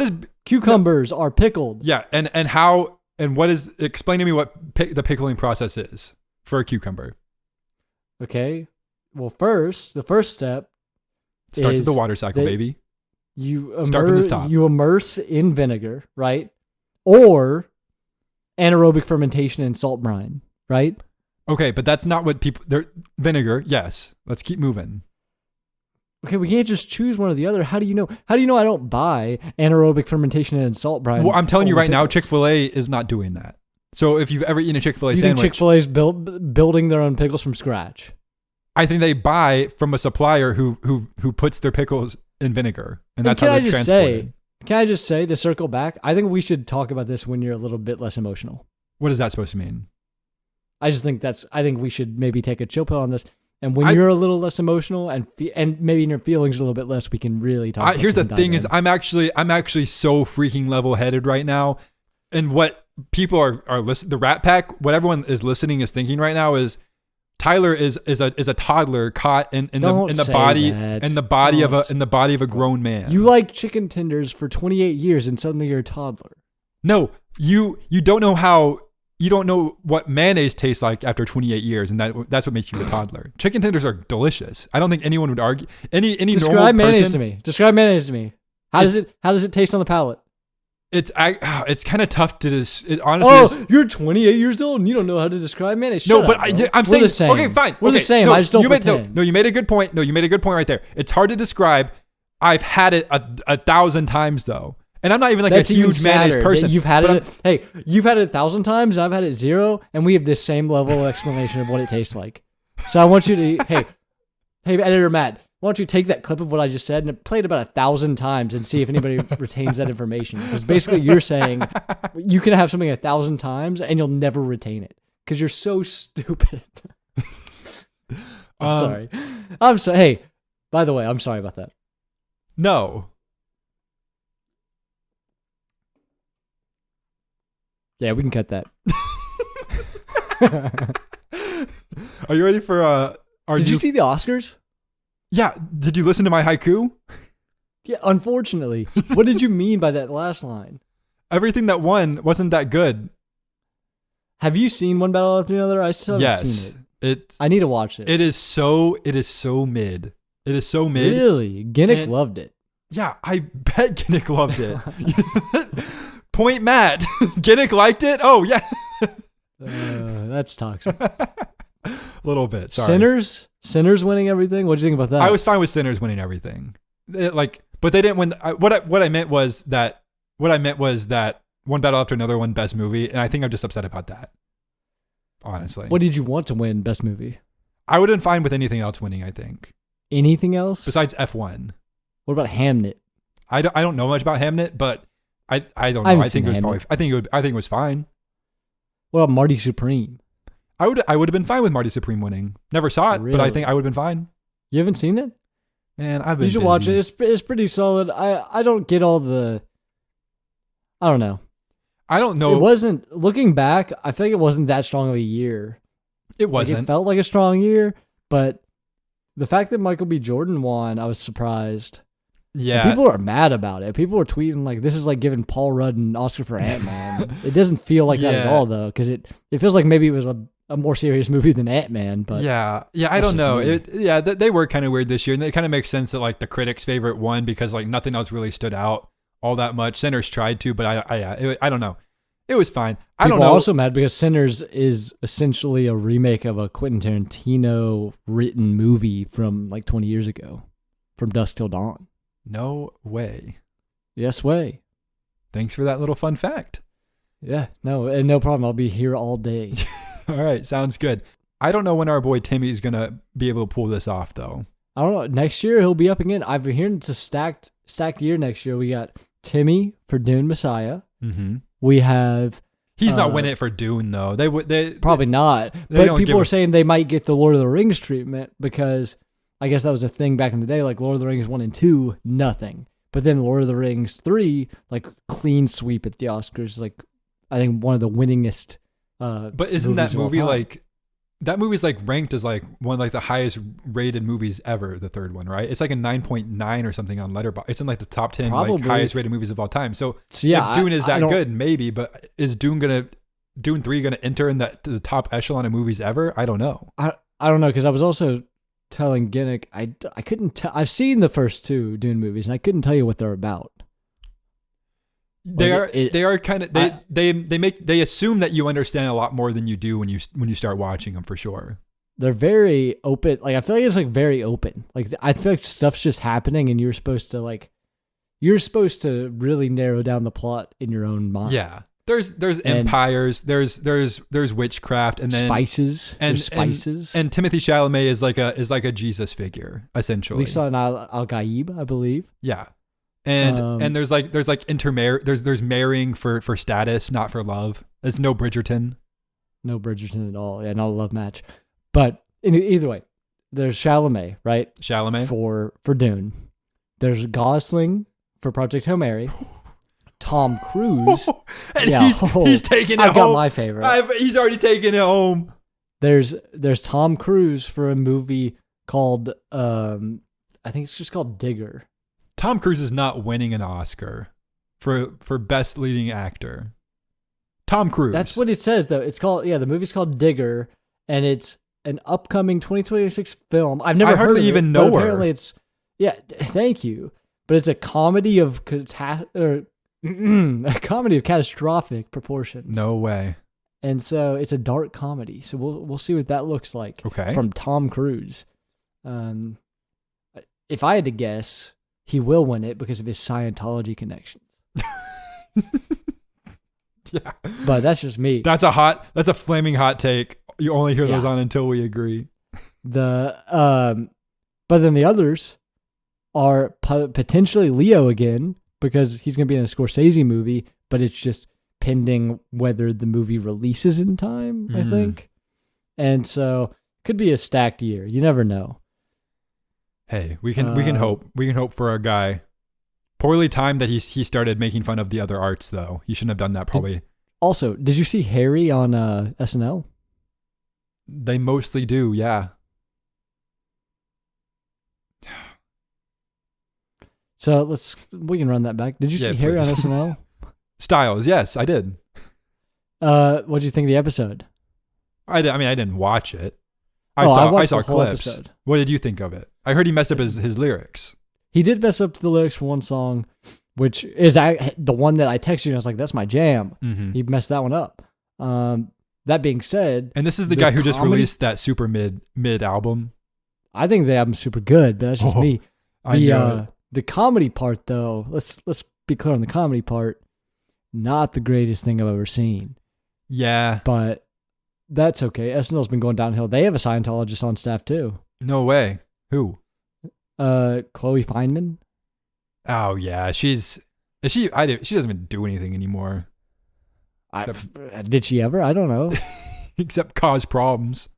[SPEAKER 3] is
[SPEAKER 1] Cucumbers are pickled.
[SPEAKER 3] yeah, and how and what is explain to me what the pickling process is for a cucumber.
[SPEAKER 1] Okay. Well, the first step
[SPEAKER 3] Starts with the water cycle, baby.
[SPEAKER 1] Start from the top. You immerse in vinegar, right? Or anaerobic fermentation in salt brine, right?
[SPEAKER 3] Okay, but that's not what they're vinegar. Yes. Let's keep moving.
[SPEAKER 1] Okay, we can't just choose one or the other. How do you know? How do you know I don't buy anaerobic fermentation in salt brine?
[SPEAKER 3] Well, I'm telling you right now, Chick-fil-A is not doing that. So if you've ever eaten a Chick-fil-A sandwich,
[SPEAKER 1] think Chick-fil-A's building their own pickles from scratch?
[SPEAKER 3] I think they buy from a supplier who puts their pickles in vinegar, and that's how they're transported.
[SPEAKER 1] Can I just say, to circle back, I think we should talk about this when you're a little bit less emotional.
[SPEAKER 3] What is that supposed to mean?
[SPEAKER 1] I think we should maybe take a chill pill on this. And when you're a little less emotional and maybe in your feelings a little bit less, we can really talk.
[SPEAKER 3] Here's the thing: is I'm actually so freaking level-headed right now, and what people are listening, the Rat Pack, what everyone is listening is thinking right now is Tyler is a toddler caught in the body of a grown man.
[SPEAKER 1] You like chicken tenders for 28 years and suddenly you're a toddler.
[SPEAKER 3] No, you don't know how. You don't know what mayonnaise tastes like after 28 years, and that's what makes you a toddler. Chicken tenders are delicious. I don't think anyone would argue. Any
[SPEAKER 1] Describe
[SPEAKER 3] normal
[SPEAKER 1] mayonnaise
[SPEAKER 3] person,
[SPEAKER 1] to me. Describe mayonnaise to me. How does it taste on the palate?
[SPEAKER 3] It's kind of tough to honestly.
[SPEAKER 1] You're 28 years old and you don't know how to describe mayonnaise.
[SPEAKER 3] No, but I'm saying
[SPEAKER 1] the same.
[SPEAKER 3] Okay, fine.
[SPEAKER 1] We're the same.
[SPEAKER 3] No,
[SPEAKER 1] I just don't pretend.
[SPEAKER 3] No, you made a good point. No, you made a good point right there. It's hard to describe. I've had it 1,000 times though, and I'm not even like a huge mayonnaise person.
[SPEAKER 1] You've had it. Hey, you've had it 1,000 times, and I've had it 0, and we have the same level of explanation of what it tastes like. So I want you to, hey, editor Matt, why don't you take that clip of what I just said and play it about 1,000 times and see if anybody retains that information? Because basically you're saying you can have something 1,000 times and you'll never retain it because you're so stupid. I'm sorry. Hey, by the way, I'm sorry about that.
[SPEAKER 3] No.
[SPEAKER 1] Yeah, we can cut that.
[SPEAKER 3] Are you ready for
[SPEAKER 1] Did you see the Oscars?
[SPEAKER 3] Yeah. Did you listen to my haiku?
[SPEAKER 1] Yeah, unfortunately. What did you mean by that last line?
[SPEAKER 3] Everything that won wasn't that good.
[SPEAKER 1] Have you seen One Battle After Another? I still haven't seen it. I need to watch it.
[SPEAKER 3] It is so mid. It is so mid.
[SPEAKER 1] Really? Ginnick loved it.
[SPEAKER 3] Yeah, I bet Ginnick loved it. Point Matt. Ginnick liked it? Oh, yeah.
[SPEAKER 1] That's toxic.
[SPEAKER 3] A little bit. Sorry.
[SPEAKER 1] Sinners winning everything? What do you think about that?
[SPEAKER 3] I was fine with Sinners winning everything. But they didn't win. What I meant was that One Battle After Another won Best Movie, and I think I'm just upset about that. Honestly.
[SPEAKER 1] What did you want to win Best Movie?
[SPEAKER 3] I would have been fine with anything else winning, I think.
[SPEAKER 1] Anything else?
[SPEAKER 3] Besides F1.
[SPEAKER 1] What about Hamnet?
[SPEAKER 3] I don't know much about Hamnet, but I don't know. I think it was fine.
[SPEAKER 1] What about Marty Supreme?
[SPEAKER 3] I would have been fine with Marty Supreme winning. Never saw it,
[SPEAKER 1] Really?
[SPEAKER 3] but I think I would have been fine.
[SPEAKER 1] You haven't seen it?
[SPEAKER 3] Man, I've been.
[SPEAKER 1] You should
[SPEAKER 3] busy.
[SPEAKER 1] watch it. It's pretty solid. I don't get all the. I don't know.
[SPEAKER 3] I don't know.
[SPEAKER 1] It wasn't. Looking back, I feel like it wasn't that strong of a year.
[SPEAKER 3] It wasn't.
[SPEAKER 1] It felt like a strong year, but the fact that Michael B. Jordan won, I was surprised.
[SPEAKER 3] Yeah.
[SPEAKER 1] And people are mad about it. People were tweeting like, this is like giving Paul Rudd an Oscar for Ant-Man. It doesn't feel like that at all, though, because it feels like maybe it was a more serious movie than Ant-Man. But
[SPEAKER 3] yeah, I don't know. They were kind of weird this year, and it kind of makes sense that like the critics' favorite won because like nothing else really stood out all that much. Sinners tried to, but I don't know. It was fine. I don't know.
[SPEAKER 1] People are also mad because Sinners is essentially a remake of a Quentin Tarantino written movie from like 20 years ago, From Dusk Till Dawn.
[SPEAKER 3] No way.
[SPEAKER 1] Yes way.
[SPEAKER 3] Thanks for that little fun fact.
[SPEAKER 1] Yeah, no problem. I'll be here all day.
[SPEAKER 3] All right, sounds good. I don't know when our boy Timmy's going to be able to pull this off, though.
[SPEAKER 1] I don't know. Next year, he'll be up again. I've been hearing it's a stacked year next year. We got Timmy for Dune Messiah.
[SPEAKER 3] Mm-hmm.
[SPEAKER 1] We have...
[SPEAKER 3] He's not winning it for Dune, though. They
[SPEAKER 1] probably not. But people are saying they might get the Lord of the Rings treatment because I guess that was a thing back in the day. Like Lord of the Rings 1 and 2, nothing. But then Lord of the Rings 3, like clean sweep at the Oscars. Like I think one of the winningest.
[SPEAKER 3] But isn't that movie like... That movie's like ranked as like one of like the highest rated movies ever, the third one, right? It's like a 9.9 or something on Letterboxd. It's in like the top 10 like highest rated movies of all time. So yeah, if Dune is that good, maybe, but is Dune 3 gonna enter in the top echelon of movies ever? I don't know.
[SPEAKER 1] I don't know, because I was also telling Ginnick, I couldn't tell. I've seen the first 2 Dune movies, and I couldn't tell you what they're about.
[SPEAKER 3] They are kind of they assume that you understand a lot more than you do when you start watching them, for sure.
[SPEAKER 1] They're very open. Like, I feel like it's like very open. Like, I feel like stuff's just happening, and you're supposed to really narrow down the plot in your own mind.
[SPEAKER 3] Yeah. There's empires, there's witchcraft, and then
[SPEAKER 1] spices.
[SPEAKER 3] and Timothy Chalamet is like a Jesus figure, essentially.
[SPEAKER 1] Lisa and Al Gaib, I believe.
[SPEAKER 3] Yeah. And there's there's marrying for status, not for love. It's no Bridgerton.
[SPEAKER 1] No Bridgerton at all. Yeah, not a love match. But either way, there's Chalamet, right?
[SPEAKER 3] Chalamet
[SPEAKER 1] for Dune. There's Gosling for Project Hail Mary. Tom Cruise.
[SPEAKER 3] And he's taking it home.
[SPEAKER 1] I've got my favorite.
[SPEAKER 3] He's already taken it home.
[SPEAKER 1] There's Tom Cruise for a movie called I think it's just called Digger.
[SPEAKER 3] Tom Cruise is not winning an Oscar for best leading actor. Tom Cruise.
[SPEAKER 1] That's what it says though. It's called the movie's called Digger, and it's an upcoming 2026 film. I've never heard of
[SPEAKER 3] even
[SPEAKER 1] it,
[SPEAKER 3] know her.
[SPEAKER 1] Apparently it's thank you. But it's a comedy of a comedy of catastrophic proportions.
[SPEAKER 3] No way.
[SPEAKER 1] And so it's a dark comedy. So we'll see what that looks like.
[SPEAKER 3] Okay.
[SPEAKER 1] From Tom Cruise. If I had to guess, he will win it because of his Scientology connections.
[SPEAKER 3] Yeah.
[SPEAKER 1] But that's just me.
[SPEAKER 3] That's a flaming hot take. You only hear those on Until We Agree.
[SPEAKER 1] But then the others are potentially Leo again, because he's going to be in a Scorsese movie, but it's just pending whether the movie releases in time, I think. And so could be a stacked year. You never know.
[SPEAKER 3] Hey, we can hope. We can hope for our guy. Poorly timed that he started making fun of the other arts, though. He shouldn't have done that, probably.
[SPEAKER 1] Also, did you see Harry on SNL?
[SPEAKER 3] They mostly do, yeah.
[SPEAKER 1] So we can run that back. Did you see Harry on SNL?
[SPEAKER 3] Styles, yes, I did.
[SPEAKER 1] What did you think of the episode?
[SPEAKER 3] I didn't watch it. I saw clips.
[SPEAKER 1] Episode.
[SPEAKER 3] What did you think of it? I heard he messed up his lyrics.
[SPEAKER 1] He did mess up the lyrics for one song, which is the one that I texted you and I was like, that's my jam.
[SPEAKER 3] Mm-hmm.
[SPEAKER 1] He messed that one up. That being said...
[SPEAKER 3] And this is the guy who just released that super mid album.
[SPEAKER 1] I think the album's super good, but that's just me. The comedy part, though, let's be clear on the comedy part, not the greatest thing I've ever seen.
[SPEAKER 3] Yeah.
[SPEAKER 1] But that's okay. SNL's been going downhill. They have a Scientologist on staff, too.
[SPEAKER 3] No way. Who?
[SPEAKER 1] Chloe Fineman.
[SPEAKER 3] Oh, yeah. She doesn't even do anything anymore.
[SPEAKER 1] Did she ever? I don't know.
[SPEAKER 3] Except cause problems.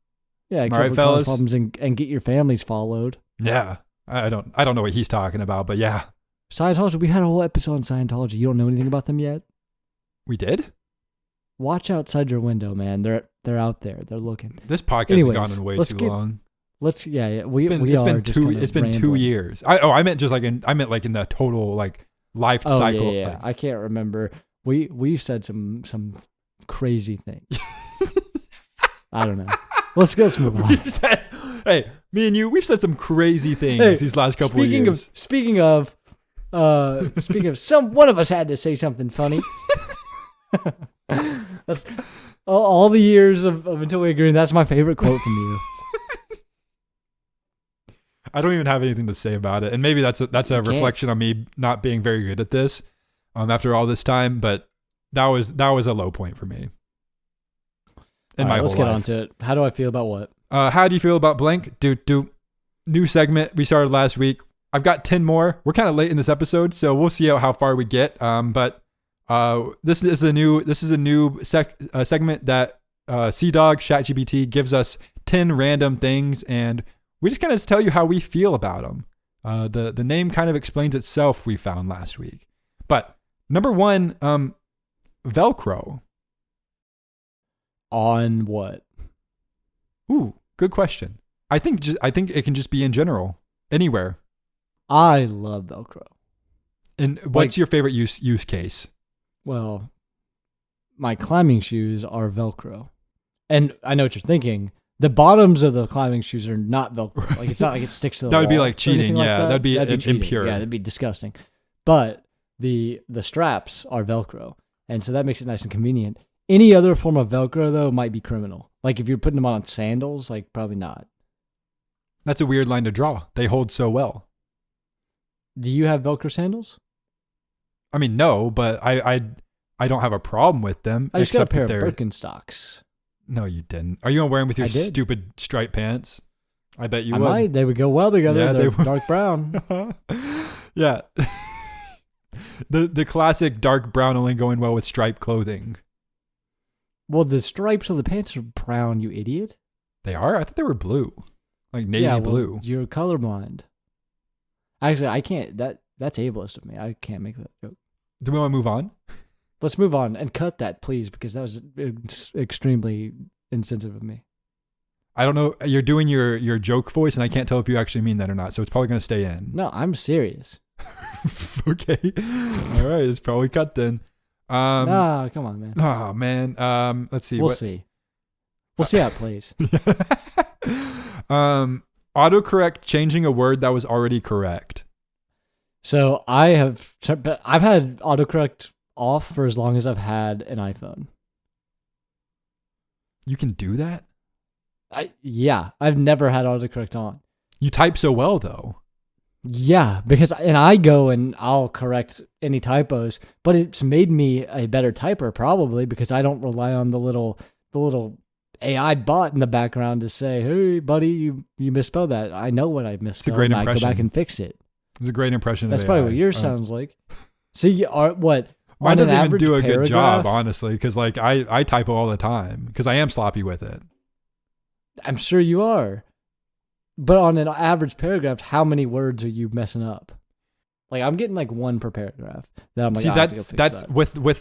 [SPEAKER 1] Yeah, except for cause problems and get your families followed.
[SPEAKER 3] Yeah. I don't know what he's talking about, but yeah.
[SPEAKER 1] Scientology, we had a whole episode on Scientology. You don't know anything about them yet?
[SPEAKER 3] We did?
[SPEAKER 1] Watch outside your window, man. They're out there. They're looking.
[SPEAKER 3] This podcast has gone on way too long.
[SPEAKER 1] It's
[SPEAKER 3] been 2 years. I meant in the total life cycle.
[SPEAKER 1] Yeah. I can't remember. We've said some crazy things. I don't know. Let's move on.
[SPEAKER 3] Hey, me and you, we've said some crazy things these last couple of years.
[SPEAKER 1] Speaking of, one of us had to say something funny. That's all the years of Until We Agree. That's my favorite quote from you.
[SPEAKER 3] I don't even have anything to say about it, and maybe that's a reflection on me not being very good at this. After all this time, but that was a low point for me.
[SPEAKER 1] Let's get on to it. How do I feel about what?
[SPEAKER 3] How do you feel about blank? New segment we started last week. I've got 10 more. We're kind of late in this episode, so we'll see how far we get. But this is a new segment that CDawg ChatGPT gives us 10 random things, and we just kind of tell you how we feel about them. The name kind of explains itself. We found last week, but number 1, Velcro.
[SPEAKER 1] On what?
[SPEAKER 3] Ooh, good question. I think it can just be in general, anywhere.
[SPEAKER 1] I love Velcro.
[SPEAKER 3] And what's your favorite use case?
[SPEAKER 1] Well, my climbing shoes are Velcro. And I know what you're thinking. The bottoms of the climbing shoes are not Velcro. Like it's not like it sticks to the
[SPEAKER 3] That would be
[SPEAKER 1] wall
[SPEAKER 3] like
[SPEAKER 1] or
[SPEAKER 3] cheating.
[SPEAKER 1] anything like
[SPEAKER 3] Yeah,
[SPEAKER 1] that.
[SPEAKER 3] that'd be
[SPEAKER 1] cheating.
[SPEAKER 3] impure.
[SPEAKER 1] Yeah, that'd be disgusting. But the straps are Velcro, and so that makes it nice and convenient. Any other form of Velcro though might be criminal. Like if you're putting them on sandals, like probably not.
[SPEAKER 3] That's a weird line to draw. They hold so well.
[SPEAKER 1] Do you have Velcro sandals?
[SPEAKER 3] I mean, no, but I don't have a problem with them.
[SPEAKER 1] I just got a
[SPEAKER 3] except
[SPEAKER 1] pair
[SPEAKER 3] that
[SPEAKER 1] of
[SPEAKER 3] they're-
[SPEAKER 1] Birkenstocks.
[SPEAKER 3] No, you didn't. Are you gonna wear them with your
[SPEAKER 1] I did.
[SPEAKER 3] stupid striped pants? I bet you
[SPEAKER 1] I
[SPEAKER 3] would.
[SPEAKER 1] might. They would go well together.
[SPEAKER 3] Yeah, they
[SPEAKER 1] They're
[SPEAKER 3] would.
[SPEAKER 1] dark brown.
[SPEAKER 3] Yeah. the classic dark brown only going well with striped clothing.
[SPEAKER 1] Well, the stripes of the pants are brown, you idiot.
[SPEAKER 3] They are? I thought they were blue. Like navy
[SPEAKER 1] yeah, well,
[SPEAKER 3] blue.
[SPEAKER 1] You're colorblind. Actually, I can't. That's ableist of me. I can't make that joke.
[SPEAKER 3] Do we want to move on?
[SPEAKER 1] Let's move on and cut that, please, because that was extremely insensitive of me.
[SPEAKER 3] I don't know. You're doing your joke voice, and I can't tell if you actually mean that or not. So it's probably going to stay in.
[SPEAKER 1] No, I'm serious.
[SPEAKER 3] Okay. All right. It's probably cut then.
[SPEAKER 1] Nah, come on, man.
[SPEAKER 3] Oh man. Let's see.
[SPEAKER 1] We'll see. We'll see how it plays.
[SPEAKER 3] Autocorrect changing a word that was already correct.
[SPEAKER 1] So I've had autocorrect off for as long as I've had an iPhone.
[SPEAKER 3] You can do that?
[SPEAKER 1] I've never had autocorrect on.
[SPEAKER 3] You type so well though.
[SPEAKER 1] Yeah, because I go and I'll correct any typos, but it's made me a better typer probably because I don't rely on the little AI bot in the background to say, "Hey, buddy, you misspelled that." I know what I misspelled.
[SPEAKER 3] great
[SPEAKER 1] and I go
[SPEAKER 3] impression.
[SPEAKER 1] back and fix it.
[SPEAKER 3] It's a great impression.
[SPEAKER 1] That's
[SPEAKER 3] of
[SPEAKER 1] probably
[SPEAKER 3] AI.
[SPEAKER 1] what yours sounds like. So you are what?
[SPEAKER 3] Mine
[SPEAKER 1] on an
[SPEAKER 3] doesn't even
[SPEAKER 1] average
[SPEAKER 3] do a good job,
[SPEAKER 1] paragraph?
[SPEAKER 3] honestly, because like I typo all the time because I am sloppy with it.
[SPEAKER 1] I'm sure you are. But on an average paragraph, how many words are you messing up? Like I'm getting like one per paragraph. That I'm like,
[SPEAKER 3] See,
[SPEAKER 1] I have to go
[SPEAKER 3] that's
[SPEAKER 1] fix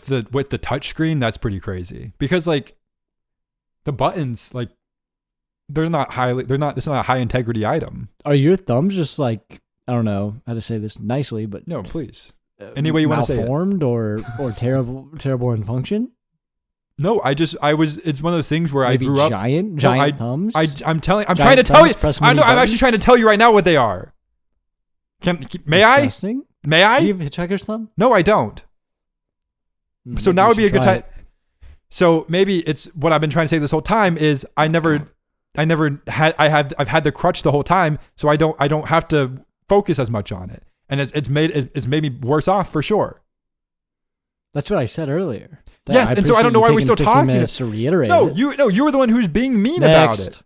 [SPEAKER 1] that.
[SPEAKER 3] with the touch screen. That's pretty crazy because like the buttons, like they're not. It's not a high integrity item.
[SPEAKER 1] Are your thumbs just like, I don't know how to say this nicely, but
[SPEAKER 3] No, please. Any way you wanna say it.
[SPEAKER 1] malformed or terrible in function?
[SPEAKER 3] No, it's one of those things where
[SPEAKER 1] Maybe
[SPEAKER 3] I grew up.
[SPEAKER 1] giant thumbs.
[SPEAKER 3] I'm trying to
[SPEAKER 1] Giant
[SPEAKER 3] tell you.
[SPEAKER 1] thumbs, press
[SPEAKER 3] I
[SPEAKER 1] many
[SPEAKER 3] know. I'm actually
[SPEAKER 1] buttons?
[SPEAKER 3] trying to tell you right now what they are. May I?
[SPEAKER 1] Disgusting.
[SPEAKER 3] May I?
[SPEAKER 1] Do you have a hitchhiker's thumb?
[SPEAKER 3] No, I don't. So
[SPEAKER 1] Maybe
[SPEAKER 3] now
[SPEAKER 1] you
[SPEAKER 3] would be a
[SPEAKER 1] should
[SPEAKER 3] good
[SPEAKER 1] try
[SPEAKER 3] time.
[SPEAKER 1] it.
[SPEAKER 3] So maybe it's what I've been trying to say this whole time is I've had the crutch the whole time, so I don't have to focus as much on it, and it's made me worse off for sure.
[SPEAKER 1] That's what I said earlier.
[SPEAKER 3] Yes, and so I don't know why we're still talking.
[SPEAKER 1] Minutes to reiterate
[SPEAKER 3] No,
[SPEAKER 1] it.
[SPEAKER 3] you were the one who's being mean about
[SPEAKER 1] Next.
[SPEAKER 3] it.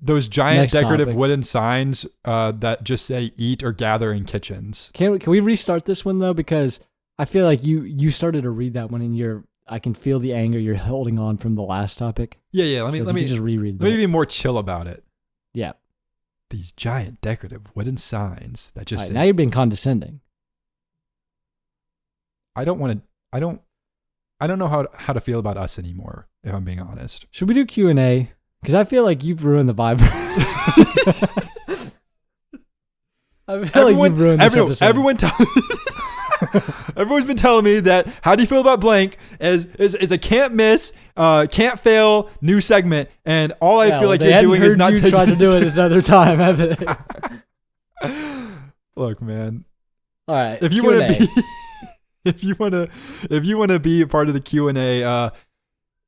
[SPEAKER 3] Those giant
[SPEAKER 1] Next
[SPEAKER 3] decorative
[SPEAKER 1] topic.
[SPEAKER 3] wooden signs that just say "eat" or "gather" in kitchens.
[SPEAKER 1] Can we restart this one though? Because I feel like you started to read that one and I can feel the anger you're holding on from the last topic.
[SPEAKER 3] Yeah. Let
[SPEAKER 1] So
[SPEAKER 3] me
[SPEAKER 1] just reread that.
[SPEAKER 3] let me be more chill about it.
[SPEAKER 1] Yeah.
[SPEAKER 3] These giant decorative wooden signs that just
[SPEAKER 1] All right,
[SPEAKER 3] say,
[SPEAKER 1] now you're being condescending.
[SPEAKER 3] I don't know how to feel about us anymore, if I'm being honest.
[SPEAKER 1] Should we do Q&A? Because I feel like you've ruined the vibe. I feel like you've ruined this episode.
[SPEAKER 3] Everyone's been telling me that how do you feel about blank is a can't miss, can't fail new segment, and all I feel like you're doing is not taking
[SPEAKER 1] try to do it another time, have they?
[SPEAKER 3] Look, man.
[SPEAKER 1] All right.
[SPEAKER 3] If you
[SPEAKER 1] Q&A.
[SPEAKER 3] want to be if you want to be a part of the Q&A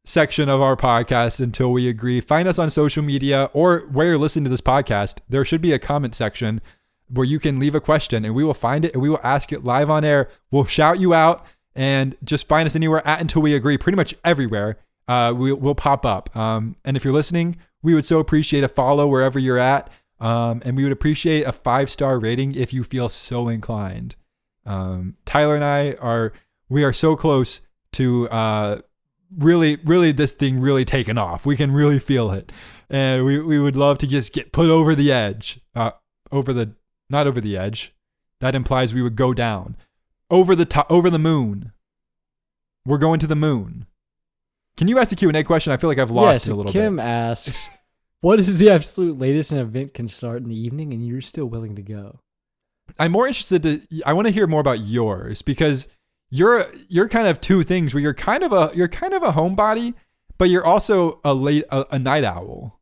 [SPEAKER 3] section of our podcast until we agree, find us on social media or where you're listening to this podcast. There should be a comment section where you can leave a question and we will find it and we will ask it live on air. We'll shout you out and just find us anywhere at Until We Agree, pretty much everywhere. We'll pop up. And if you're listening, we would so appreciate a follow wherever you're at. And we would appreciate a 5-star rating if you feel so inclined. Tyler and I are so close to really this thing really taking off. We can really feel it, and we would love to just get put over the edge, not over the edge. That implies we would go down over the top, over the moon. We're going to the moon. Can you ask the Q&A question? I feel like I've lost it a little
[SPEAKER 1] Kim
[SPEAKER 3] bit.
[SPEAKER 1] asks, what is the absolute latest an event can start in the evening and you're still willing to go?
[SPEAKER 3] I'm more interested I want to hear more about yours because you're kind of two things where you're kind of a homebody, but you're also a night owl.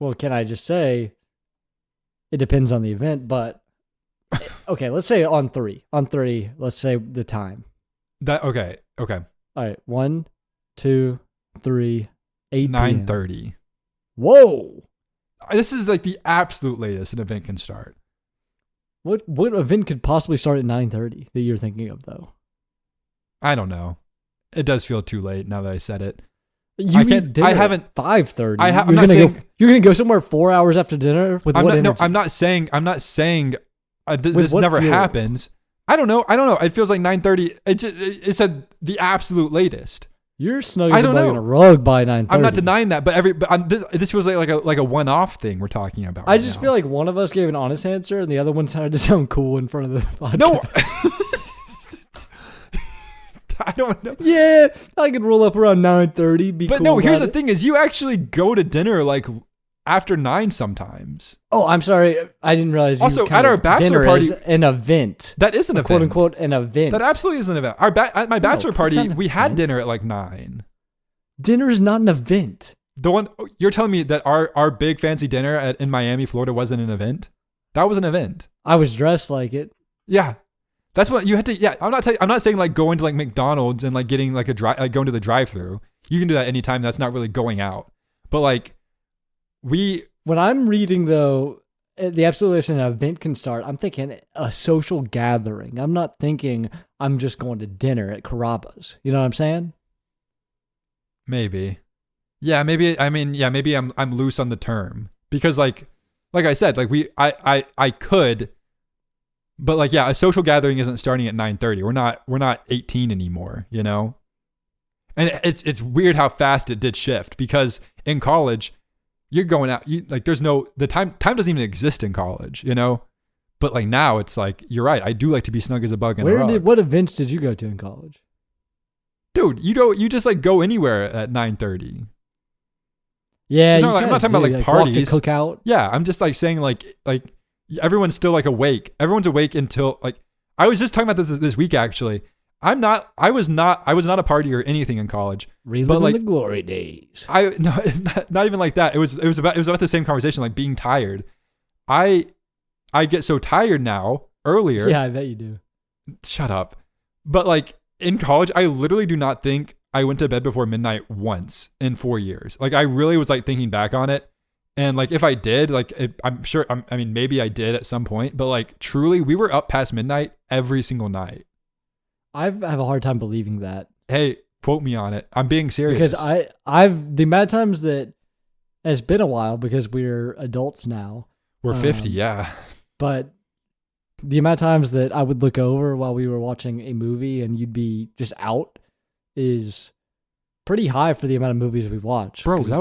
[SPEAKER 1] Well, can I just say it depends on the event, but okay, let's say on 3. On 3, let's say the time.
[SPEAKER 3] Okay.
[SPEAKER 1] All right, 1, 2, 3, 8
[SPEAKER 3] 9:30.
[SPEAKER 1] Whoa!
[SPEAKER 3] This is like the absolute latest an event can start.
[SPEAKER 1] What event could possibly start at 9:30 that you're thinking of, though?
[SPEAKER 3] I don't know. It does feel too late now that I said it.
[SPEAKER 1] I haven't 5:30. You're gonna go somewhere 4 hours after dinner with what energy?
[SPEAKER 3] No, I'm not saying this never happens. I don't know. It feels like 9:30. It said the absolute latest.
[SPEAKER 1] You're snuggling in a rug by 9:30.
[SPEAKER 3] I'm not denying that, but this feels like a one-off thing we're talking about.
[SPEAKER 1] I just feel like one of us gave an honest answer and the other one tried to sound cool in front of the podcast.
[SPEAKER 3] No. I don't know.
[SPEAKER 1] Yeah, I could roll up around 9:30.
[SPEAKER 3] But
[SPEAKER 1] cool
[SPEAKER 3] no, here's the thing: is you actually go to dinner like after 9 sometimes.
[SPEAKER 1] Oh, I'm sorry, I didn't realize.
[SPEAKER 3] Also, at our bachelor party,
[SPEAKER 1] an event.
[SPEAKER 3] That is an event,
[SPEAKER 1] quote unquote, an event.
[SPEAKER 3] That absolutely is an event. At my bachelor party, we had dinner at like 9.
[SPEAKER 1] Dinner is not an event.
[SPEAKER 3] The one you're telling me that our big fancy dinner in Miami, Florida, wasn't an event. That was an event.
[SPEAKER 1] I was dressed like it.
[SPEAKER 3] Yeah. That's what you had to. Yeah, I'm not saying like going to like McDonald's and like getting like going to the drive-thru. You can do that anytime. That's not really going out. But like
[SPEAKER 1] when I'm reading though, the absolute list an event can start. I'm thinking a social gathering. I'm not thinking I'm just going to dinner at Carrabba's. You know what I'm saying?
[SPEAKER 3] Maybe. Yeah, maybe. I mean, yeah, maybe I'm loose on the term because like I said, like I could. But like, yeah, a social gathering isn't starting at 9:30. We're not 18 anymore, you know? And it's weird how fast it did shift because in college, you're going out, the time doesn't even exist in college, you know? But like now it's like, you're right. I do like to be snug as a bug in a rug.
[SPEAKER 1] What events did you go to in college?
[SPEAKER 3] Dude, you just like go anywhere at 9:30.
[SPEAKER 1] Yeah.
[SPEAKER 3] I'm not talking about like parties.
[SPEAKER 1] Walk to cookout.
[SPEAKER 3] Yeah. I'm just like saying like, everyone's still like awake. Everyone's awake until like I was just talking about this week actually. I was not a party or anything in college.
[SPEAKER 1] Reliving like, the glory days.
[SPEAKER 3] No, it's not even like that. It was about the same conversation, like being tired. I get so tired now earlier.
[SPEAKER 1] Yeah, I bet you do.
[SPEAKER 3] Shut up. But like in college, I literally do not think I went to bed before midnight once in 4 years. Like I really was like thinking back on it. And like, if I did, like, I'm sure, I mean, maybe I did at some point, but like, truly, we were up past midnight every single night.
[SPEAKER 1] I have a hard time believing that.
[SPEAKER 3] Hey, quote me on it. I'm being serious.
[SPEAKER 1] Because the amount of times that it's been a while because we're adults now.
[SPEAKER 3] We're 50, yeah.
[SPEAKER 1] But the amount of times that I would look over while we were watching a movie and you'd be just out is pretty high for the amount of movies we've watched.
[SPEAKER 3] Bro, that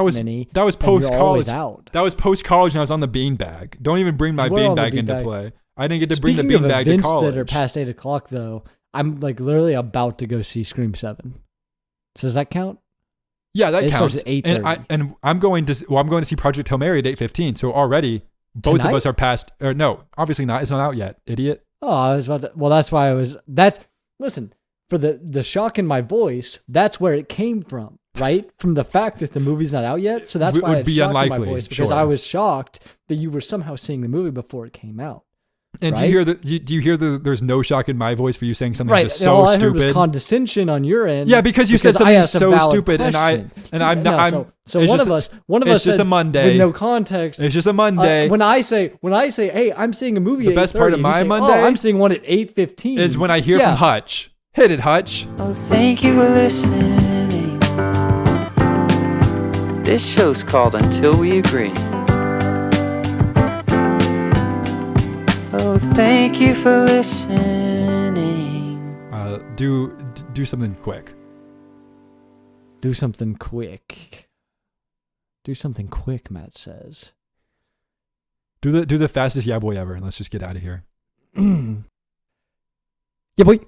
[SPEAKER 3] was
[SPEAKER 1] many.
[SPEAKER 3] That was post-college.
[SPEAKER 1] Out.
[SPEAKER 3] That was post-college and I was on the beanbag. Don't even bring my beanbag into play. I didn't get to bring the beanbag to college.
[SPEAKER 1] That are past 8 o'clock though, I'm like literally about to go see Scream 7. So does that count?
[SPEAKER 3] Yeah, that counts.
[SPEAKER 1] Starts at 8:30.
[SPEAKER 3] I'm going to see Project Hail Mary at 8:15. So already both of us are past. Or no, obviously not. It's not out yet, idiot.
[SPEAKER 1] Oh, I was about to. Well, that's why I was. Listen. For the shock in my voice, that's where it came from, right? From the fact that the movie's not out yet. So that's why I had shock in my voice because I was shocked that you were somehow seeing the movie before it came out.
[SPEAKER 3] And
[SPEAKER 1] right?
[SPEAKER 3] do you hear there's no shock in my voice for you saying something just so
[SPEAKER 1] all I
[SPEAKER 3] stupid?
[SPEAKER 1] Heard was condescension on your end.
[SPEAKER 3] Yeah, because you said something so stupid, question. I'm not.
[SPEAKER 1] So one of us
[SPEAKER 3] it's just
[SPEAKER 1] said,
[SPEAKER 3] a Monday
[SPEAKER 1] with no context.
[SPEAKER 3] It's just a Monday.
[SPEAKER 1] When I say, hey, I'm seeing a movie.
[SPEAKER 3] The
[SPEAKER 1] at
[SPEAKER 3] best part of my Monday,
[SPEAKER 1] I'm seeing one at 8:15.
[SPEAKER 3] Is when I hear from Hutch. Hit it, Hutch.
[SPEAKER 2] Oh, thank you for listening. This show's called Until We Agree. Oh, thank you for listening.
[SPEAKER 3] Do something quick.
[SPEAKER 1] Do something quick. Do something quick, Matt says.
[SPEAKER 3] Do the fastest yeah boy ever, and let's just get out of here.
[SPEAKER 1] Yeah boy.